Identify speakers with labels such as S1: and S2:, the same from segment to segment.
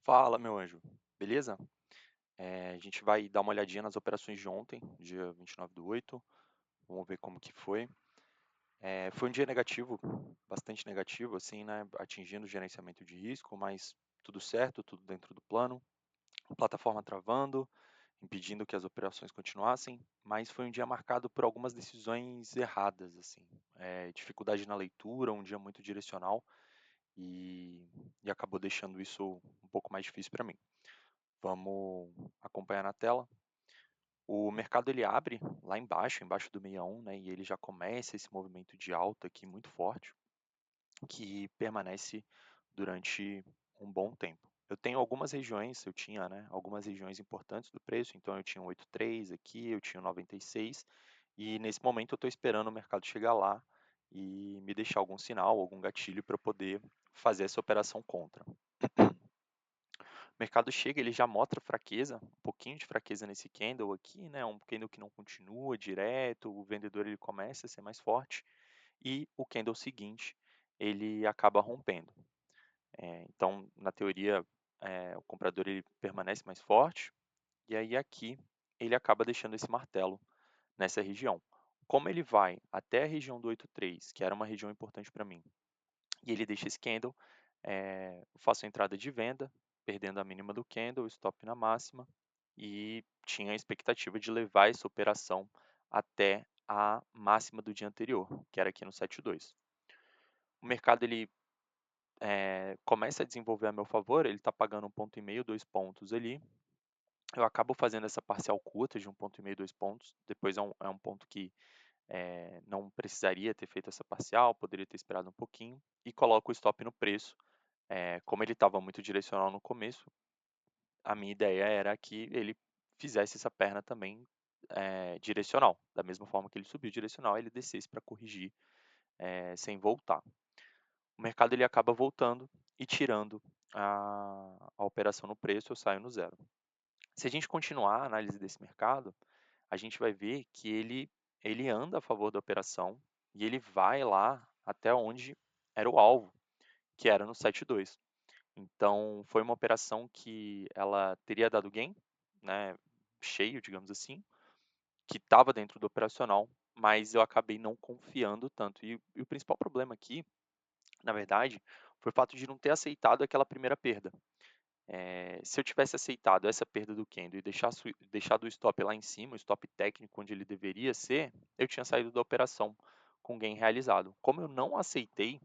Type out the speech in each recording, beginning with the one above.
S1: Fala, meu anjo. Beleza? A gente vai dar uma olhadinha nas operações de ontem, dia 29/8. Vamos ver como que foi. Foi um dia negativo, bastante negativo, assim, né? Atingindo o gerenciamento de risco, mas tudo certo, tudo dentro do plano. Plataforma travando, impedindo que as operações continuassem, mas foi um dia marcado por algumas decisões erradas, assim. Dificuldade na leitura, um dia muito direcional e acabou deixando isso um pouco mais difícil para mim. Vamos acompanhar na tela. O mercado ele abre lá embaixo do 61, né, e ele já começa esse movimento de alta aqui muito forte, que permanece durante um bom tempo. Eu tenho algumas regiões, eu tinha, né, algumas regiões importantes do preço, então eu tinha um 83 aqui, eu tinha um 96, e nesse momento eu estou esperando o mercado chegar lá e me deixar algum sinal, algum gatilho para eu poder fazer essa operação contra. O mercado chega, ele já mostra fraqueza, um pouquinho de fraqueza nesse candle aqui, né? Um candle que não continua direto, o vendedor ele começa a ser mais forte e o candle seguinte ele acaba rompendo. Então, na teoria, o comprador ele permanece mais forte e aí aqui ele acaba deixando esse martelo nessa região. Como ele vai até a região do 83, que era uma região importante para mim, e ele deixa esse candle, eu faço a entrada de venda, perdendo a mínima do candle, stop na máxima, e tinha a expectativa de levar essa operação até a máxima do dia anterior, que era aqui no 7,2. O mercado ele começa a desenvolver a meu favor, ele está pagando 1,5 ponto, 2 pontos ali. Eu acabo fazendo essa parcial curta de 1,5, 2 pontos. Depois é um ponto que não precisaria ter feito essa parcial, poderia ter esperado um pouquinho. E coloco o stop no preço. Como ele estava muito direcional no começo, a minha ideia era que ele fizesse essa perna também direcional. Da mesma forma que ele subiu direcional, ele descesse para corrigir sem voltar. O mercado ele acaba voltando e tirando a operação no preço, eu saio no zero. Se a gente continuar a análise desse mercado, a gente vai ver que ele anda a favor da operação e ele vai lá até onde era o alvo, que era no 7,2. Então, foi uma operação que ela teria dado gain, né, cheio, digamos assim, que estava dentro do operacional, mas eu acabei não confiando tanto. E o principal problema aqui, na verdade, foi o fato de não ter aceitado aquela primeira perda. Se eu tivesse aceitado essa perda do candle e deixado o stop lá em cima, o stop técnico onde ele deveria ser, eu tinha saído da operação com gain realizado. Como eu não aceitei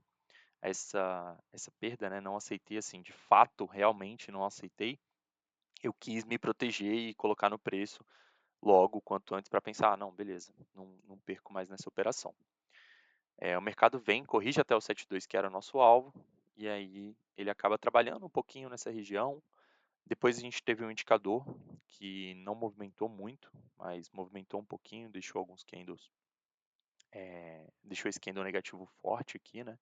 S1: essa perda, né, não aceitei assim, de fato, realmente não aceitei, eu quis me proteger e colocar no preço logo, quanto antes, para pensar, não, beleza, não perco mais nessa operação. O mercado vem, corrige até o 7,2, que era o nosso alvo, e aí ele acaba trabalhando um pouquinho nessa região. Depois a gente teve um indicador que não movimentou muito, mas movimentou um pouquinho, deixou alguns candles, deixou esse candle negativo forte aqui, né?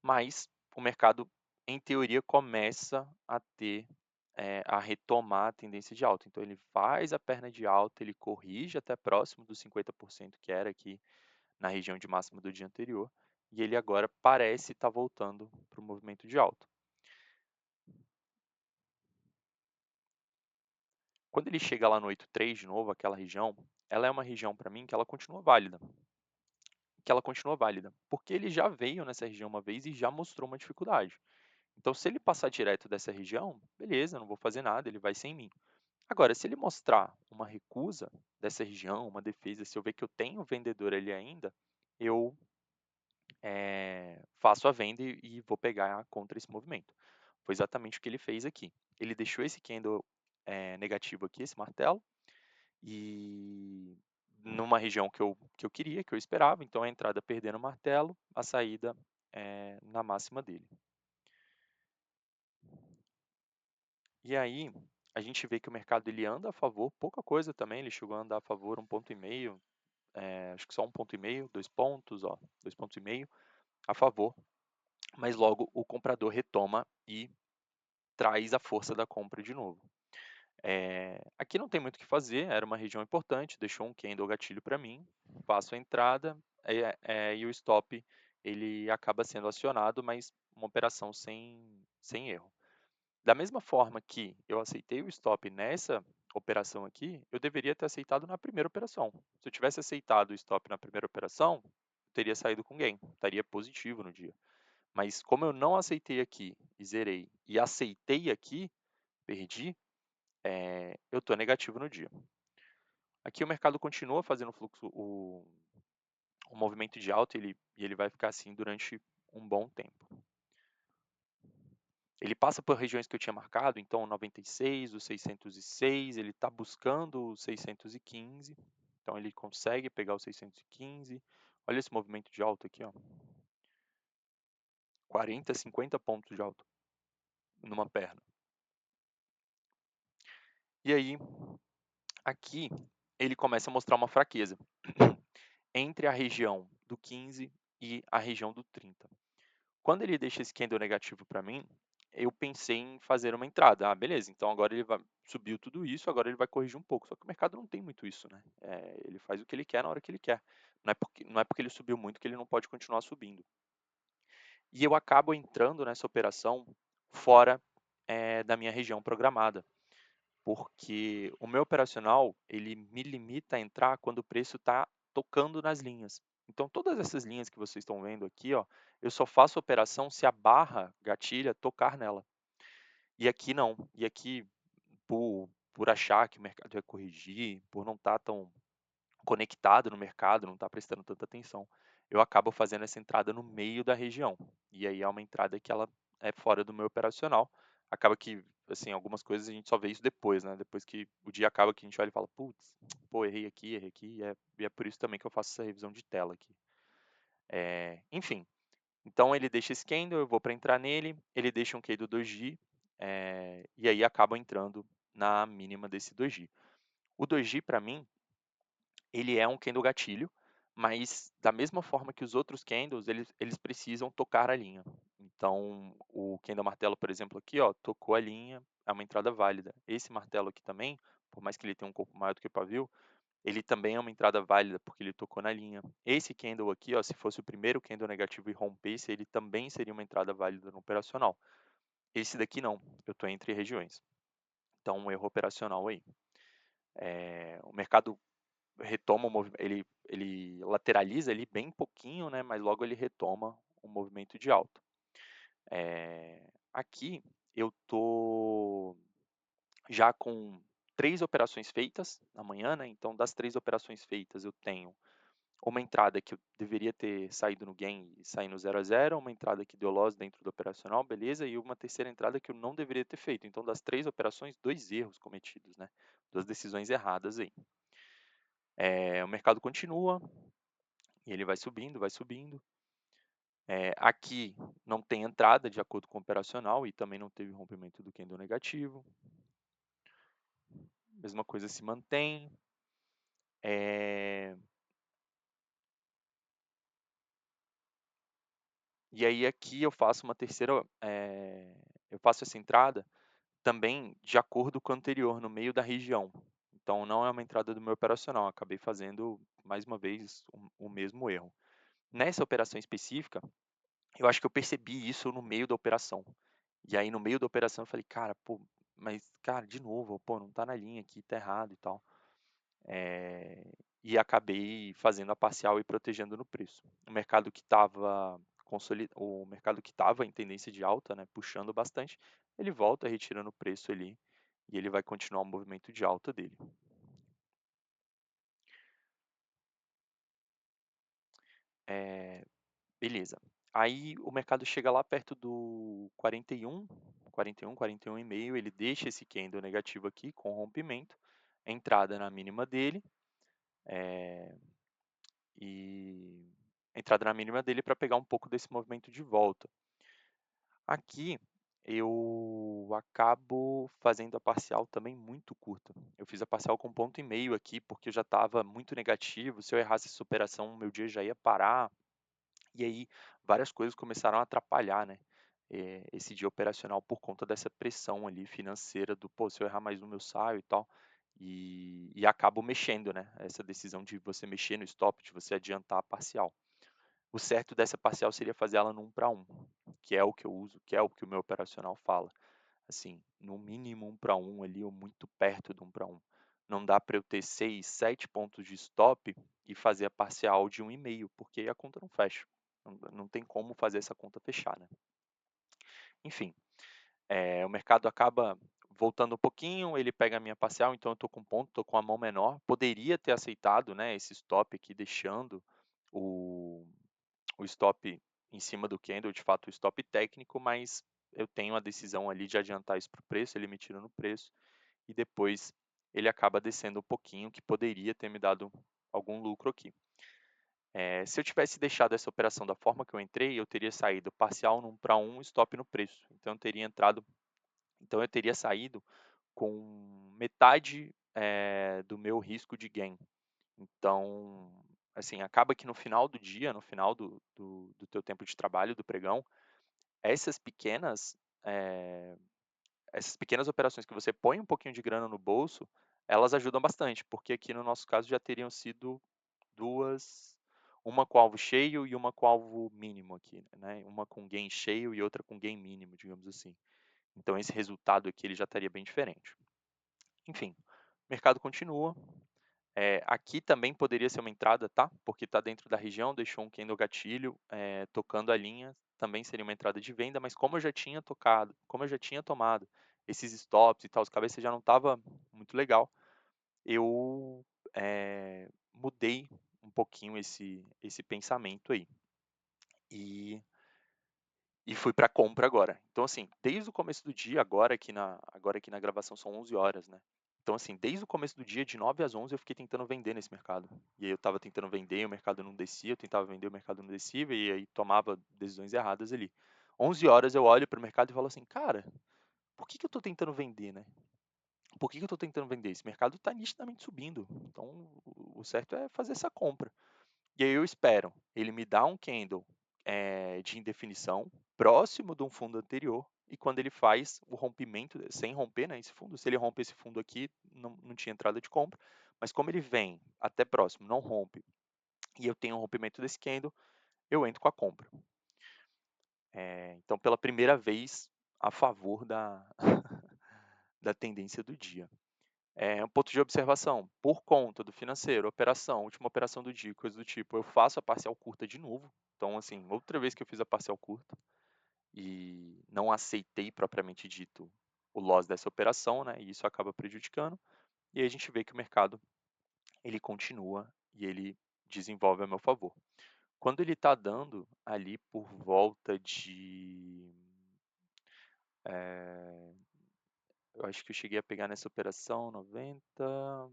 S1: Mas o mercado, em teoria, começa a ter, a retomar a tendência de alta. Então ele faz a perna de alta, ele corrige até próximo dos 50% que era aqui na região de máxima do dia anterior, e ele agora parece estar voltando para o movimento de alta. Quando ele chega lá no 8,3 de novo, aquela região, ela é uma região para mim que ela continua válida. Porque ele já veio nessa região uma vez e já mostrou uma dificuldade. Então, se ele passar direto dessa região, beleza, não vou fazer nada, ele vai sem mim. Agora, se ele mostrar uma recusa dessa região, uma defesa, se eu ver que eu tenho vendedor ali ainda, eu faço a venda e vou pegar contra esse movimento. Foi exatamente o que ele fez aqui. Ele deixou esse candle negativo aqui, esse martelo, e numa região que eu queria, que eu esperava, então a entrada perdendo o martelo, a saída na máxima dele. E aí, a gente vê que o mercado ele anda a favor, pouca coisa também, ele chegou a andar a favor 1,5 ponto, acho que só 1,5 ponto, 2 pontos, ó, 2,5 pontos a favor, mas logo o comprador retoma e traz a força da compra de novo. Aqui não tem muito o que fazer, era uma região importante, deixou um candle gatilho para mim, faço a entrada e o stop ele acaba sendo acionado, mas uma operação sem erro. Da mesma forma que eu aceitei o stop nessa operação aqui, eu deveria ter aceitado na primeira operação. Se eu tivesse aceitado o stop na primeira operação, eu teria saído com gain, estaria positivo no dia. Mas como eu não aceitei aqui e zerei, e aceitei aqui, perdi, eu estou negativo no dia. Aqui o mercado continua fazendo o movimento de alta e ele vai ficar assim durante um bom tempo. Ele passa por regiões que eu tinha marcado, então o 96, o 606, ele está buscando o 615, então ele consegue pegar o 615. Olha esse movimento de alta aqui, ó. 40, 50 pontos de alta numa perna. E aí, aqui, ele começa a mostrar uma fraqueza entre a região do 15 e a região do 30. Quando ele deixa esse candle negativo para mim, eu pensei em fazer uma entrada. Ah, beleza, então agora ele subiu tudo isso, agora ele vai corrigir um pouco. Só que o mercado não tem muito isso, né? Ele faz o que ele quer na hora que ele quer. Não é porque ele subiu muito que ele não pode continuar subindo. E eu acabo entrando nessa operação fora da minha região programada, porque o meu operacional ele me limita a entrar quando o preço está tocando nas linhas. Então, todas essas linhas que vocês estão vendo aqui, ó, eu só faço operação se a barra gatilha tocar nela. E aqui não. E aqui, por achar que o mercado vai corrigir, por não estar tão conectado no mercado, não estar prestando tanta atenção, eu acabo fazendo essa entrada no meio da região. E aí é uma entrada que ela é fora do meu operacional. Acaba que, assim, algumas coisas a gente só vê isso depois, né? Depois que o dia acaba que a gente olha e fala, putz, pô, errei aqui. E é por isso também que eu faço essa revisão de tela aqui. Enfim, então ele deixa esse candle, eu vou para entrar nele, ele deixa um candle 2G, e aí acaba entrando na mínima desse 2G. O 2G, para mim, ele é um candle gatilho, mas da mesma forma que os outros candles, eles precisam tocar a linha. Então, o candle martelo, por exemplo, aqui, ó, tocou a linha, é uma entrada válida. Esse martelo aqui também, por mais que ele tenha um corpo maior do que o pavio, ele também é uma entrada válida porque ele tocou na linha. Esse candle aqui, ó, se fosse o primeiro candle negativo e rompesse, ele também seria uma entrada válida no operacional. Esse daqui não, eu estou entre regiões. Então, um erro operacional aí. O mercado retoma o movimento, ele lateraliza ali bem pouquinho, né, mas logo ele retoma o movimento de alta. Aqui eu tô já com 3 operações feitas na manhã, né, então das 3 operações feitas eu tenho uma entrada que eu deveria ter saído no gain e sair no 0 a 0, uma entrada que deu loss dentro do operacional, beleza, e uma terceira entrada que eu não deveria ter feito. Então das 3 operações, 2 erros cometidos, né, 2 decisões erradas aí. O mercado continua, e ele vai subindo, vai subindo. Aqui não tem entrada de acordo com o operacional e também não teve rompimento do candle negativo. Mesma coisa se mantém. E aí aqui eu faço uma terceira, eu faço essa entrada também de acordo com o anterior, no meio da região. Então não é uma entrada do meu operacional, acabei fazendo mais uma vez o mesmo erro. Nessa operação específica, eu acho que eu percebi isso no meio da operação. E aí no meio da operação eu falei, cara, pô, mas cara, de novo, pô, não tá na linha aqui, tá errado e tal. E acabei fazendo a parcial e protegendo no preço. O mercado que estava em tendência de alta, né, puxando bastante, ele volta retirando o preço ali e ele vai continuar o movimento de alta dele. Beleza. Aí o mercado chega lá perto do 41,5, ele deixa esse candle negativo aqui com rompimento, entrada na mínima dele, e entrada na mínima dele para pegar um pouco desse movimento de volta. Aqui eu acabo fazendo a parcial também muito curta. Eu fiz a parcial com 1,5 aqui porque eu já estava muito negativo. Se eu errasse essa operação, meu dia já ia parar. E aí várias coisas começaram a atrapalhar, né? Esse dia operacional por conta dessa pressão ali financeira do, pô, se eu errar mais um eu saio e tal. E acabo mexendo, né? Essa decisão de você mexer no stop, de você adiantar a parcial. O certo dessa parcial seria fazer ela no 1 para 1, que é o que eu uso, que é o que o meu operacional fala. assim, no mínimo 1 para 1 ali, ou muito perto do 1 para 1. Não dá para eu ter 6, 7 pontos de stop e fazer a parcial de 1,5, porque aí a conta não fecha. Não tem como fazer essa conta fechar, né? Enfim, o mercado acaba voltando um pouquinho, ele pega a minha parcial, então eu estou com ponto, estou com a mão menor. Poderia ter aceitado, né, esse stop aqui, deixando o, o stop em cima do candle, de fato o stop técnico, mas eu tenho a decisão ali de adiantar isso para o preço, ele me tira no preço, e depois ele acaba descendo um pouquinho, que poderia ter me dado algum lucro aqui. Se eu tivesse deixado essa operação da forma que eu entrei, eu teria saído parcial no 1 para 1, stop no preço. Então eu teria saído com metade do meu risco de gain. Então, assim, acaba que no final do dia, no final do teu tempo de trabalho, do pregão, essas pequenas, eh, essas pequenas operações que você põe um pouquinho de grana no bolso, elas ajudam bastante, porque aqui no nosso caso já teriam sido duas, uma com alvo cheio e uma com alvo mínimo aqui, né? Uma com gain cheio e outra com gain mínimo, digamos assim. Então esse resultado aqui ele já estaria bem diferente. Enfim, o mercado continua. Aqui também poderia ser uma entrada, tá? Porque está dentro da região, deixou um candle gatilho, tocando a linha, também seria uma entrada de venda, mas como eu já tinha tocado, como eu já tinha tomado esses stops e tal, os cabeças já não estava muito legal, eu mudei um pouquinho esse pensamento aí. E fui para compra agora. Então, assim, desde o começo do dia, agora aqui na gravação são 11 horas, né? Então, assim, desde o começo do dia, de 9 às 11, eu fiquei tentando vender nesse mercado. E aí eu estava tentando vender, o mercado não descia, eu tentava vender, o mercado não descia, e aí tomava decisões erradas ali. 11 horas eu olho para o mercado e falo assim, cara, por que que eu estou tentando vender, né? Por que que eu estou tentando vender? Esse mercado está nitidamente subindo. Então, o certo é fazer essa compra. E aí eu espero ele me dar um candle de indefinição próximo de um fundo anterior, e quando ele faz o rompimento, sem romper, né, esse fundo, se ele rompe esse fundo aqui, não tinha entrada de compra, mas como ele vem até próximo, não rompe, e eu tenho um rompimento desse candle, eu entro com a compra. Então, pela primeira vez, a favor da tendência do dia. Um ponto de observação, por conta do financeiro, operação, última operação do dia, coisa do tipo, eu faço a parcial curta de novo. Então, assim, outra vez que eu fiz a parcial curta e não aceitei propriamente dito o loss dessa operação, né? E isso acaba prejudicando. E aí a gente vê que o mercado ele continua e ele desenvolve a meu favor. Quando ele está dando ali por volta de eu acho que eu cheguei a pegar nessa operação 90.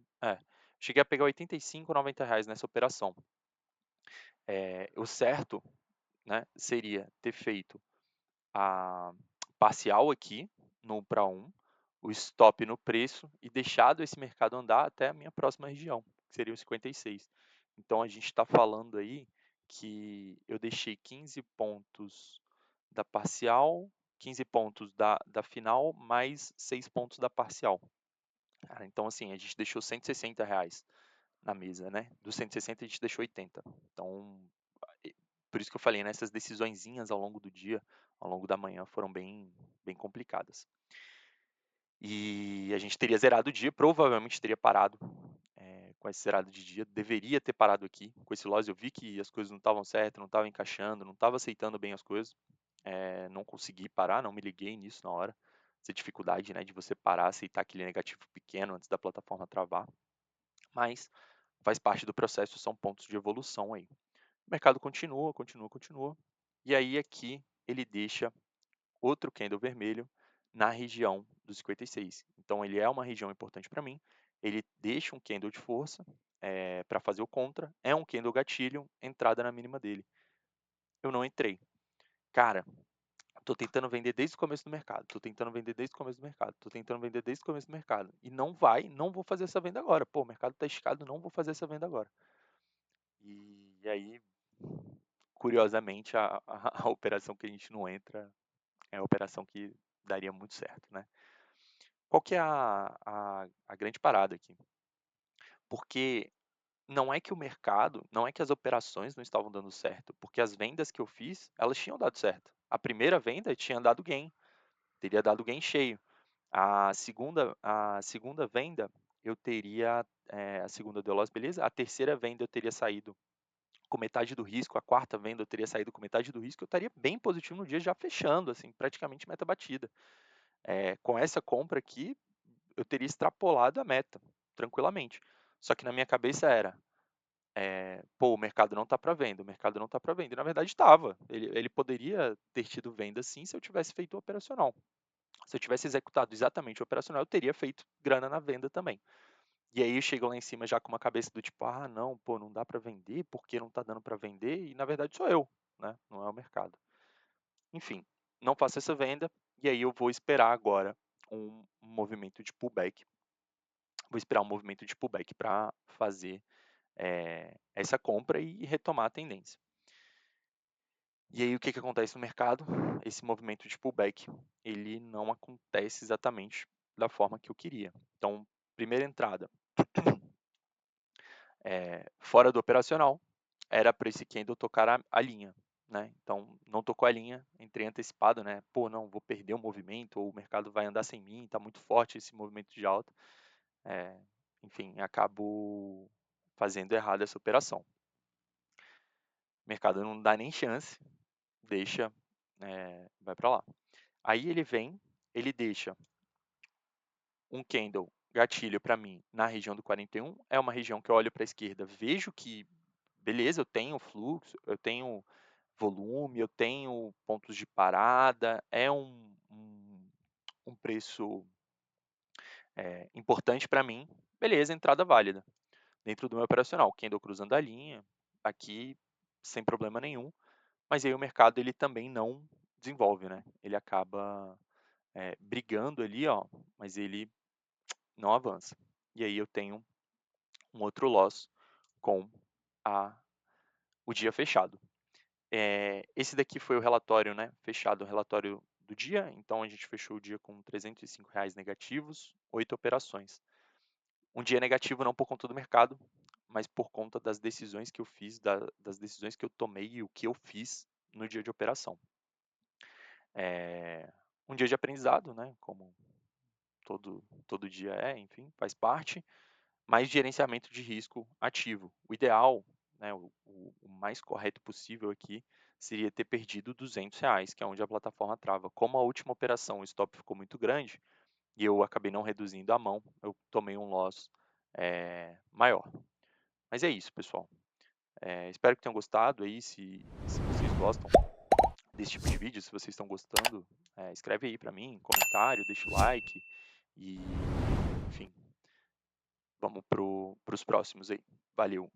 S1: Cheguei a pegar 85, R$ 90 nessa operação. O certo, né, seria ter feito a parcial aqui no 1 para 1, o stop no preço e deixado esse mercado andar até a minha próxima região, que seria o 56. Então a gente está falando aí que eu deixei 15 pontos da parcial, 15 pontos da final, mais 6 pontos da parcial. Cara, então, assim, a gente deixou R$ 160 na mesa, né? Dos 160 a gente deixou 80. Então, por isso que eu falei, né? Essas decisõezinhas ao longo do dia, ao longo da manhã, foram bem complicadas. E a gente teria zerado o dia, provavelmente teria parado com esse zerado de dia. Deveria ter parado aqui. Com esse loss eu vi que as coisas não estavam certas, não estavam encaixando, não estava aceitando bem as coisas. Não consegui parar, não me liguei nisso na hora. Essa dificuldade, né, de você parar, aceitar aquele negativo pequeno antes da plataforma travar. Mas faz parte do processo, são pontos de evolução aí. O mercado continua, continua, continua. E aí aqui ele deixa outro candle vermelho na região dos 56. Então ele é uma região importante para mim. Ele deixa um candle de força para fazer o contra. É um candle gatilho, entrada na mínima dele. Eu não entrei. Cara, tô tentando vender desde o começo do mercado. Tô tentando vender desde o começo do mercado. Tô tentando vender desde o começo do mercado. E não vou fazer essa venda agora. Pô, o mercado tá esticado, não vou fazer essa venda agora. E aí, curiosamente, a operação que a gente não entra é a operação que daria muito certo, né? Qual que é a grande parada aqui? Porque não é que o mercado, não é que as operações não estavam dando certo, porque as vendas que eu fiz, elas tinham dado certo. A primeira venda tinha dado gain. teria dado gain cheio. A segunda venda, eu teria, a segunda deu loss, beleza? A terceira venda eu teria saído com metade do risco, a quarta venda eu teria saído com metade do risco, eu estaria bem positivo no dia, já fechando, assim, praticamente meta batida. Com essa compra aqui, eu teria extrapolado a meta, tranquilamente. Só que na minha cabeça era, pô, o mercado não está para venda, o mercado não está para venda. E na verdade estava. Ele poderia ter tido venda sim se eu tivesse feito o operacional. Se eu tivesse executado exatamente o operacional, eu teria feito grana na venda também. E aí eu chego lá em cima já com uma cabeça do tipo, ah, não, pô, não dá para vender, porque não está dando para vender? E na verdade sou eu, né? Não é o mercado. Enfim, não faço essa venda e aí eu vou esperar agora um movimento de pullback. Vou esperar um movimento de pullback para fazer essa compra e retomar a tendência. E aí o que acontece no mercado? Esse movimento de pullback, ele não acontece exatamente da forma que eu queria. Então, primeira entrada, fora do operacional, era para esse candle tocar a linha, né? Então, não tocou a linha, entrei antecipado, né? Pô, não, vou perder o movimento, ou o mercado vai andar sem mim, está muito forte esse movimento de alta. Enfim, acabo fazendo errado essa operação. O mercado não dá nem chance, deixa, vai para lá. Aí ele vem, ele deixa um candle gatilho para mim na região do 41, é uma região que eu olho para a esquerda, vejo que, beleza, eu tenho fluxo, eu tenho volume, eu tenho pontos de parada, é um preço importante para mim, beleza, entrada válida. Dentro do meu operacional, candle cruzando a linha, aqui sem problema nenhum, mas aí o mercado ele também não desenvolve, né? Ele acaba brigando ali, ó, mas ele não avança. E aí eu tenho um outro loss com o dia fechado. Esse daqui foi o relatório, né, fechado, o relatório do dia, então a gente fechou o dia com R$305 negativos, 8 operações. Um dia negativo não por conta do mercado, mas por conta das decisões que eu fiz, das decisões que eu tomei e o que eu fiz no dia de operação. Um dia de aprendizado, né, como todo dia enfim, faz parte, mas gerenciamento de risco ativo. O ideal, né, o mais correto possível aqui, seria ter perdido R$200, que é onde a plataforma trava. Como a última operação, o stop ficou muito grande, e eu acabei não reduzindo a mão, eu tomei um loss maior. Mas é isso, pessoal. Espero que tenham gostado aí, se vocês gostam desse tipo de vídeo, se vocês estão gostando, escreve aí para mim, comentário, deixa o like, e enfim, vamos para os próximos aí. Valeu!